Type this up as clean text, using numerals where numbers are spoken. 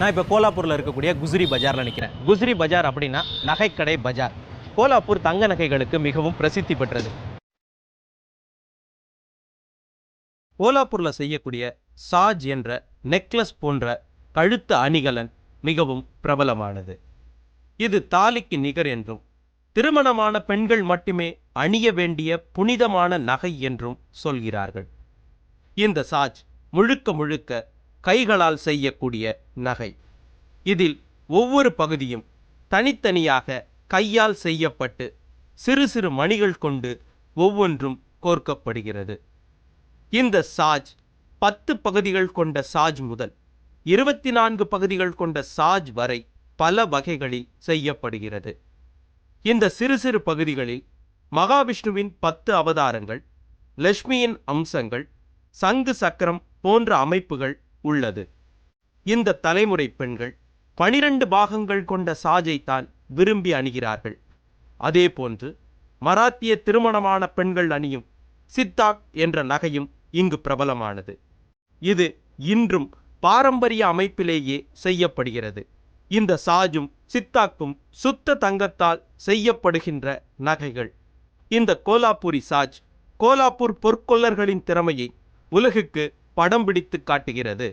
நான் இப்போ கோலாப்பூரில் இருக்கக்கூடிய குஸ்ரி பஜாரில் நிற்கிறேன். குஸ்ரி பஜார் அப்படின்னா நகைக்கடை பஜார். கோலாப்பூர் தங்க நகைகளுக்கு மிகவும் பிரசித்தி பெற்றது. கோலாப்பூரில் செய்யக்கூடிய சாஜ் என்ற நெக்லஸ் போன்ற கழுத்து அணிகலன் மிகவும் பிரபலமானது. இது தாலிக்கு நிகர் என்றும் திருமணமான பெண்கள் மட்டுமே அணிய வேண்டிய புனிதமான நகை என்றும் சொல்கிறார்கள். இந்த சாஜ் முழுக்க முழுக்க கைகளால் செய்யக்கூடிய நகை. இதில் ஒவ்வொரு பகுதியும் தனித்தனியாக கையால் செய்யப்பட்டு சிறு சிறு மணிகள் கொண்டு ஒவ்வொன்றும் கோர்க்கப்படுகிறது. இந்த சாஜ் 10 பகுதிகள் கொண்ட சாஜ் முதல் 24 பகுதிகள் கொண்ட சாஜ் வரை பல வகைகளில் செய்யப்படுகிறது. இந்த சிறு சிறு பகுதிகளில் மகாவிஷ்ணுவின் 10 அவதாரங்கள், லட்சுமியின் அம்சங்கள், சங்கு சக்கரம் போன்ற அமைப்புகள் உள்ளது. இந்த தலைமுறை பெண்கள் 12 பாகங்கள் கொண்ட சாஜைத்தான் விரும்பி அணிகிறார்கள். அதே போன்று மராத்திய திருமணமான பெண்கள் அணியும் சித்தாக் என்ற நகையும் இங்கு பிரபலமானது. இது இன்றும் பாரம்பரிய அமைப்பிலேயே செய்யப்படுகிறது. இந்த சாஜும் சித்தாக்கும் சுத்த தங்கத்தால் செய்யப்படுகின்ற நகைகள். இந்த கோலாப்பூரி சாஜ் கோலாப்பூர் பொற்கொல்லர்களின் திறமையை உலகுக்கு படம் பிடித்து காட்டுகிறது.